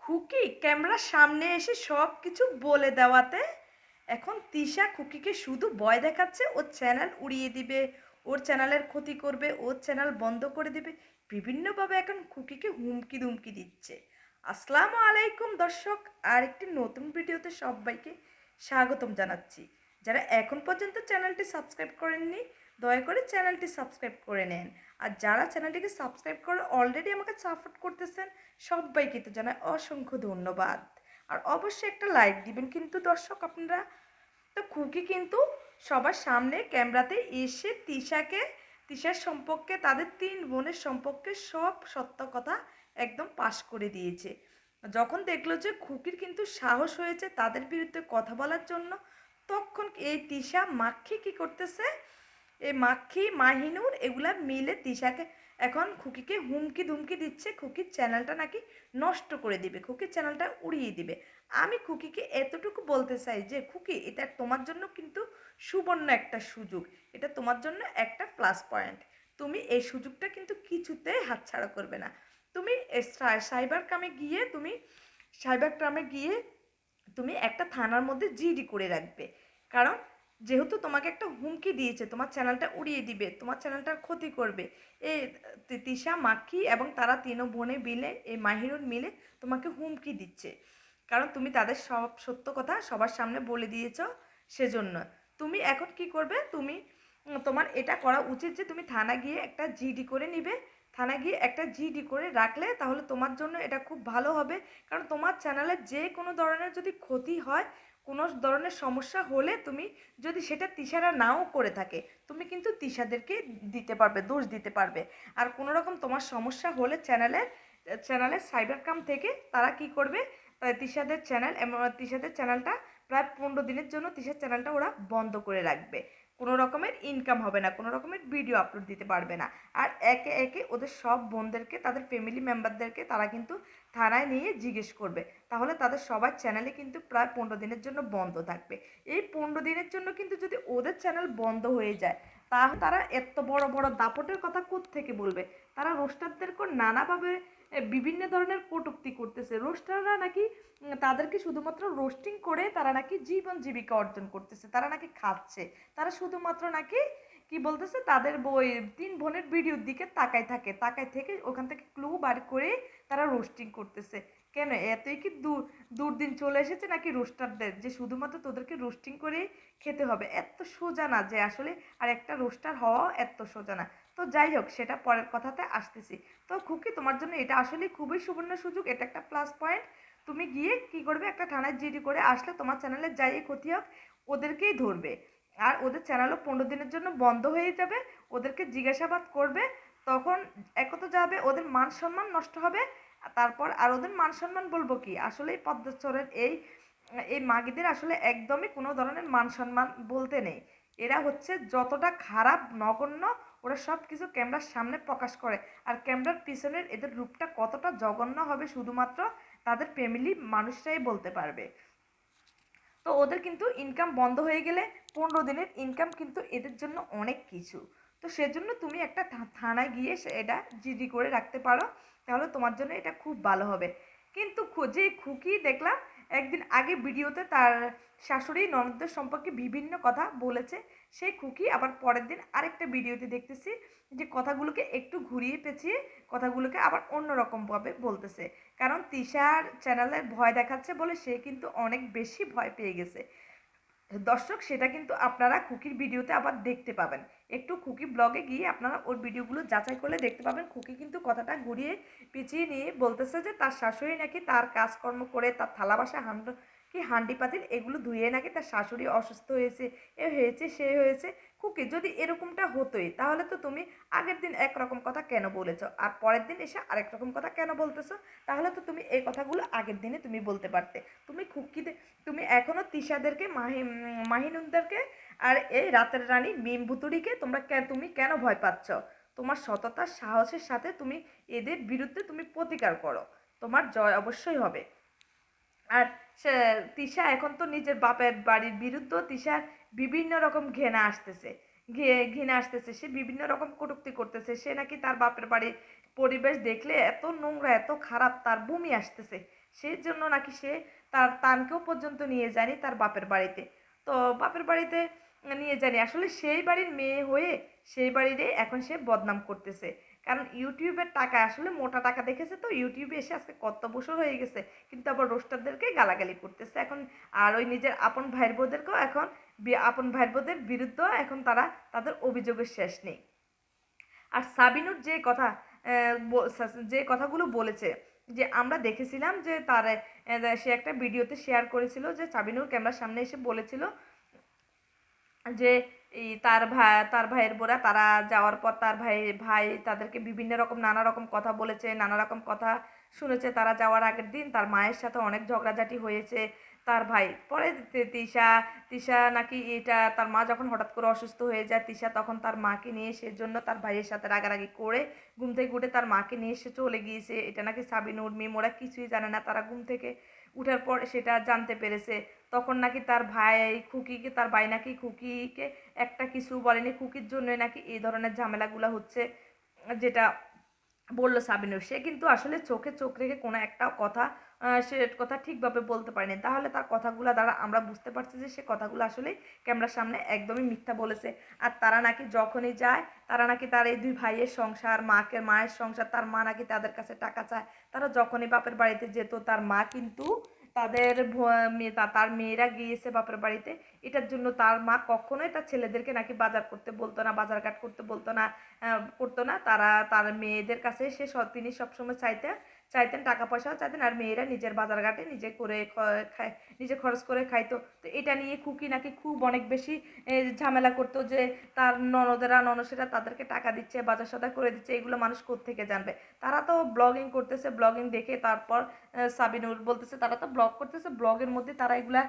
খুকি ক্যামেরার সামনে এসে সব কিছু বলে দেওয়াতে এখন তিশা খুকিকে শুধু ভয় দেখাচ্ছে, ওর চ্যানেল উড়িয়ে দিবে, ওর চ্যানেলের ক্ষতি করবে, ওর চ্যানেল বন্ধ করে দিবে। বিভিন্নভাবে এখন খুকিকে হুমকি দুমকি দিচ্ছে। আসসালামু আলাইকুম দর্শক, আর একটি নতুন ভিডিওতে সবাইকে স্বাগতম জানাচ্ছি। যারা এখন পর্যন্ত চ্যানেলটি সাবস্ক্রাইব করেননি, দয়া করে চ্যানেলটি সাবস্ক্রাইব করে নেন। আর যারা চ্যানেলটিকে সাবস্ক্রাইব করে অলরেডি আমাকে সাপোর্ট করতেছেন, সবাইকে তো জানাই অসংখ্য ধন্যবাদ। আর অবশ্যই একটা লাইক দিবেন কিন্তু দর্শক আপনারা। তো খুকি কিন্তু সবার সামনে ক্যামেরাতে এসে তিশার সম্পর্কে, তাদের তিন বোনের সম্পর্কে সব সত্য কথা একদম পাশ করে দিয়েছে। যখন দেখলো যে খুকির কিন্তু সাহস হয়েছে তাদের বিরুদ্ধে কথা বলার জন্য, তখন এই তিশা মাক্ষী কি করতেছে, এই মাক্ষী মাহিনুর এগুলা মিলে তিশাকে এখন খুকিকে হুমকি ধুমকি দিচ্ছে, খুকির চ্যানেলটা নাকি নষ্ট করে দিবে, খুকির চ্যানেলটা উড়িয়ে দিবে। আমি খুকিকে এতটুকু বলতে চাই যে খুকি, এটা তোমার জন্য কিন্তু সুবর্ণ একটা সুযোগ, এটা তোমার জন্য একটা প্লাস পয়েন্ট। তুমি এই সুযোগটা কিন্তু কিছুতেই হাতছাড়া করবে না। তুমি সাইবার ক্রামে গিয়ে তুমি একটা থানার মধ্যে জিডি করে রাখবে। কারণ যেহেতু তোমাকে একটা হুমকি দিয়েছে, তোমার চ্যানেলটা উড়িয়ে দিবে, তোমার চ্যানেলটার ক্ষতি করবে, এই তিশা মাক্ষী এবং তারা তিন বোনে মিলে, এই মাহিরুন মিলে তোমাকে হুমকি দিচ্ছে। কারণ তুমি তাদের সব সত্য কথা সবার সামনে বলে দিয়েছ। সেজন্য তুমি এখন কি করবে, তোমার এটা করা উচিত যে তুমি থানা গিয়ে একটা জিডি করে নিবে। থানা গিয়ে একটা জিডি করে রাখলে তাহলে তোমার জন্য এটা খুব ভালো হবে। কারণ তোমার চ্যানেলের যে কোনো ধরনের যদি ক্ষতি হয়, কোনো ধরনের সমস্যা হলে, তুমি যদি সেটা তিশারা নাও করে থাকে, তুমি কিন্তু তিশাদেরকে দিতে পারবে, দোষ দিতে পারবে। আর কোনো রকম তোমার সমস্যা হলে চ্যানেলের সাইবার ক্রাইম থেকে তারা কি করবে, তিশাদের চ্যানেলটা প্রায় 15 দিনের জন্য তিশার চ্যানেলটা ওরা বন্ধ করে রাখবে। কোনো রকমের ইনকাম হবে না, কোনো রকমের ভিডিও আপলোড দিতে পারবে না। আর একে একে ওদের সব বোনদেরকে, তাদের ফ্যামিলি মেম্বারদেরকে তারা কিন্তু থানায় নিয়ে জিজ্ঞেস করবে। তাহলে তাদের সবার চ্যানেলে কিন্তু প্রায় 15 দিনের জন্য বন্ধ থাকবে। এই 15 দিনের জন্য কিন্তু যদি ওদের চ্যানেল বন্ধ হয়ে যায়, তাহলে তারা এত বড় বড় দাপটের কথা কোত্থেকে বলবে। তারা রোস্টারদেরকে নানাভাবে বিভিন্ন ধরনের কটূক্তি করতেছে। রোস্টাররা নাকি তাদেরকে শুধুমাত্র রোস্টিং করে তারা নাকি জীবন জীবিকা অর্জন করতেছে, তারা নাকি খাচ্ছে। তারা শুধুমাত্র নাকি কি বলতেছে, তাদের বই তিন বোনের ভিডিওর দিকে তাকায় থাকে, তাকায় থেকে ওখান থেকে ক্লু বার করে তারা রোস্টিং করতেছে। কেন এতই কি দুর্দিন চলে এসেছে নাকি রোস্টারদের, যে শুধুমাত্র তোদেরকে রোস্টিং করে খেতে হবে? এত সোজা না যে আসলে, আর একটা রোস্টার হওয়া এত সোজা না। তো যাই হোক, সেটা পরের কথাতে আসতেছি। তো খুকি, তোমার জন্য এটা আসলে খুবই সুবর্ণ সুযোগ, এটা একটা প্লাস পয়েন্ট। তুমি গিয়ে কি করবে, একটা থানায় জিডি করে আসলে তোমার চ্যানেলের যাই ক্ষতি হোক ওদেরকেই ধরবে। আর ওদের চ্যানেলও 15 দিনের জন্য বন্ধ হয়ে যাবে। ওদেরকে জিজ্ঞাসাবাদ করবে। তখন একত যাবে, ওদের মান সম্মান নষ্ট হবে। তারপর আর ওদের মান সম্মান বলবো কি, আসলে পদ্মচরের এই এই মাগিদের আসলে একদমই কোনো ধরনের মান সম্মান বলতে নেই। এরা হচ্ছে যতটা খারাপ, নগণ্য, ওরা সব কিছু ক্যামেরার সামনে প্রকাশ করে। আর ক্যামেরার পিছনের এদের রূপটা কতটা জঘন্য হবে শুধুমাত্র তাদের ফ্যামিলি মানুষরাই বলতে পারবে। তো ওদের কিন্তু ইনকাম বন্ধ হয়ে গেলে 15 দিনের ইনকাম কিন্তু এদের জন্য অনেক কিছু। তো সেজন্য তুমি একটা থানায় গিয়ে এটা জিডি করে রাখতে পারো, তাহলে তোমার জন্য এটা খুব ভালো হবে। কিন্তু যে খুকি দেখলাম একদিন আগে ভিডিওতে তার শাশুড়ি ননদদের সম্পর্কে বিভিন্ন কথা বলেছে, সেই খুকি আবার পরের দিন আরেকটা ভিডিওতে দেখতেছি যে কথাগুলোকে একটু ঘুরিয়ে পেঁচিয়ে কথাগুলোকে আবার অন্যরকমভাবে বলতেছে। কারণ তিশার চ্যানেলে ভয় দেখাচ্ছে বলে সে কিন্তু অনেক বেশি ভয় পেয়ে গেছে। দর্শক, সেটা কিন্তু আপনারা খুকির ভিডিওতে আবার দেখতে পাবেন। একটু খুকি ব্লগে গিয়ে আপনারা ওর ভিডিওগুলো যাচাই করলে দেখতে পাবেন খুকি কিন্তু কথাটা ঘুরিয়ে পিছিয়ে নিয়ে বলতেছে যে তার শাশুড়ি নাকি তার কাজকর্ম করে, তার থালা বাসা হান্ডি পাতিল এগুলো ধুয়ে নাকি তার শাশুড়ি অসুস্থ হয়েছে, এ হয়েছে সে হয়েছে। খুকি, যদি এরকমটা হতোই তাহলে তো তুমি আগের দিন একরকম কথা কেন বলেছো আর পরের দিন এসে আরেক রকম কথা কেন বলতেছো? তাহলে তো তুমি এই কথাগুলো আগের দিনে তুমি বলতে পারতে। তুমি এখনো তিশাদেরকে, মাহিনুনদেরকে আর এই রাতের রানী মিম ভুতুড়িকে তুমি কেন ভয় পাচ্ছ? তোমার সততা সাহসের সাথে তুমি এদের বিরুদ্ধে তুমি প্রতিকার করো, তোমার জয় অবশ্যই হবে। আর সে তিশা এখন তো নিজের বাপের বাড়ির বিরুদ্ধেও তিশার বিভিন্ন রকম ঘৃণা আসতেছে, সে বিভিন্ন রকম কটূক্তি করতেছে। সে নাকি তার বাপের বাড়ি পরিবেশ দেখলে এত নোংরা এত খারাপ তার বমি আসতেছে, সেই জন্য নাকি সে তার তানকেও পর্যন্ত নিয়ে যায়নি তার বাপের বাড়িতে। তো বাপের বাড়িতে নিয়ে যায়নি, আসলে সেই বাড়ির মেয়ে হয়ে সেই বাড়িরে এখন সে বদনাম করতেছে। কারণ ইউটিউবের টাকা আসলে মোটা টাকা দেখেছে, তো ইউটিউবে এসে আজকে কত বছর হয়ে গেছে, কিন্তু আবার রোস্টারদেরকে গালাগালি করতেছে এখন। আর ওই নিজের আপন ভাইয়ের বোনদেরকেও এখন আপন ভাইয়ের বোনদের বিরুদ্ধেও এখন তারা তাদের অভিযোগের শেষ নেই। আর সাবিনুর যে কথা যে কথাগুলো বলেছে, যে আমরা দেখেছিলাম যে তার সে একটা ভিডিওতে শেয়ার করেছিল যে সাবিনুর ক্যামেরার সামনে এসে বলেছিল যে এই তার ভাইয়ের বোরা তারা যাওয়ার পর তার ভাই তাদেরকে বিভিন্ন রকম নানা রকম কথা বলেছে, নানা রকম কথা শুনেছে। তারা যাওয়ার আগের দিন তার মায়ের সাথে অনেক ঝগড়াঝাটি হয়েছে তার ভাই। পরে তিশা তিশা নাকি এটা তার মা যখন হঠাৎ করে অসুস্থ হয়ে যায়, তিশা তখন তার মাকে নিয়ে সেজন্য তার ভাইয়ের সাথে রাগারাগি করে ঘুম থেকে উঠে তার মাকে নিয়ে এসে চলে গিয়েছে। এটা নাকি সাবিনুর মিম ওরা কিছুই জানে না, তারা ঘুম থেকে উঠার পর সেটা জানতে পেরেছে। তখন নাকি তার ভাই খুকিকে তার ভাই নাকি খুকিকে একটা কিছু বলেনি, খুকির জন্য নাকি এই ধরনের ঝামেলাগুলো হচ্ছে, যেটা বলল সাবিনুর। সে কিন্তু আসলে চোখে চোখ রেখে কোনো একটা কথা সে কথা ঠিকভাবে বলতে পারেনি, তাহলে তার কথাগুলো দ্বারা আমরা বুঝতে পারছি যে সে কথাগুলো আসলে ক্যামেরার সামনে একদমই মিথ্যা বলেছে। আর তারা নাকি যখনই যায়, তারা নাকি তার এই দুই ভাইয়ের সংসার মায়ের সংসার, তার মা নাকি তাদের কাছে টাকা চায়। তারা যখনই বাপের বাড়িতে যেত তার মা কিন্তু তার মেয়েরা গিয়েছে বাপের বাড়িতে, এটার জন্য তার মা কখনোই তার ছেলেদেরকে নাকি বাজার করতে বলতো না, বাজারঘাট করতে বলতো না, করতো না। তার মেয়েদের কাছে তিনি সবসময় চাইতেন টাকা পয়সাও চাইতেন, আর মেয়েরা নিজের বাজারঘাটে নিজে করে খায়, নিজে খরচ করে খাইতো। তো এটা নিয়ে খুকি নাকি খুব অনেক বেশি ঝামেলা করতো যে তার ননসেরা তাদেরকে টাকা দিচ্ছে, বাজার সদাই করে দিচ্ছে, এগুলো মানুষ কোত্থেকে জানবে। তারা তো ব্লগিং করতেছে, ব্লগিং দেখে তারপর সাবিনুর বলতেছে তারা তো ব্লগ করতেছে, ব্লগের মধ্যে তারা এগুলা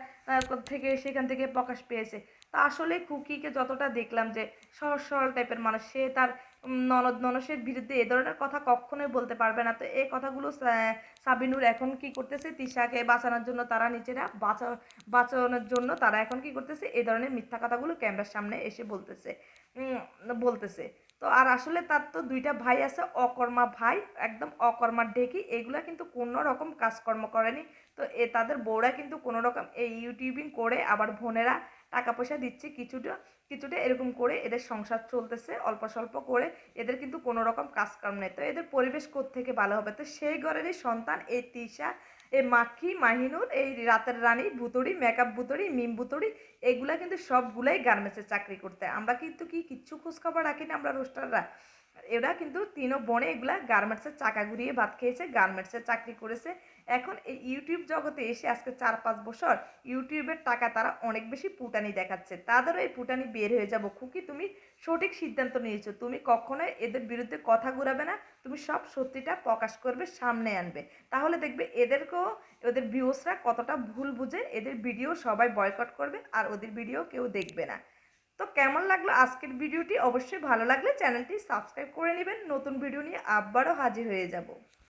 থেকে সেখান থেকে প্রকাশ পেয়েছে। তা আসলে খুকিকে যতটা দেখলাম যে সহজ সরল টাইপের মানুষ, সে তার ননসের বিরুদ্ধে এ ধরনের কথা কখনোই বলতে পারবে না। তো এই কথাগুলো সাবিনুর এখন কি করতেছে, তিশাকে বাঁচানোর জন্য তারা নিজেরা বাঁচানোর জন্য তারা এখন কি করতেছে, এই ধরনের মিথ্যা কথাগুলো ক্যামেরার সামনে এসে বলতেছে। তো আর আসলে তার তো দুইটা ভাই আছে, অকর্মা ভাই, একদম অকর্মার ঢেকি, এগুলা কিন্তু কোনো রকম কাজকর্ম করেনি। তো তাদের বউরা কিন্তু কোনো রকম এই ইউটিউবিং করে আবার বোনেরা টাকা পয়সা দিচ্ছে কিছুটা কিছুটা, এরকম করে এদের সংসার চলতেছে অল্প স্বল্প করে। এদের কিন্তু কোনো রকম কাজকর্ম নেই, তো এদের পরিবেশ থেকে ভালো হবে? তো সেই ঘরেরই সন্তান এই তিশা, এই মাখি মাহিনুর, এই রাতের রানী ভুতুড়ি, মেকআপ ভুতুড়ি, মিম ভুতুড়ি, এগুলা কিন্তু সবগুলাই গার্মেন্টসে চাকরি করতে। আমরা কিন্তু কিচ্ছু খোঁজখবর রাখি না আমরা রোস্টাররা। এরা কিন্তু তিনও বোনে এগুলা গার্মেন্টসের চাকা ঘুরিয়ে ভাত খেয়েছে, গার্মেন্টসে চাকরি করেছে। এখন এই ইউটিউব জগতে এসে আজকে 4-5 বছর ইউটিউবের টাকা তারা অনেক বেশি পুটানি দেখাচ্ছে, তাদেরও এই পুটানি বের হয়ে যাব। খুকি তুমি সঠিক সিদ্ধান্ত নিয়েছো, তুমি কখনোই এদের বিরুদ্ধে কথা ঘুরাবে না, তুমি সব সত্যিটা প্রকাশ করবে, সামনে আনবে। তাহলে দেখবে এদেরকেও, ওদের ভিউসরা কতটা ভুল বুঝে এদের ভিডিও সবাই বয়কট করবে, আর ওদের ভিডিও কেউ দেখবে না। তো কেমন লাগলো আজকের ভিডিওটি? অবশ্যই ভালো লাগলে চ্যানেলটি সাবস্ক্রাইব করে নেবেন, নতুন ভিডিও নিয়ে আবারও হাজির হয়ে যাব।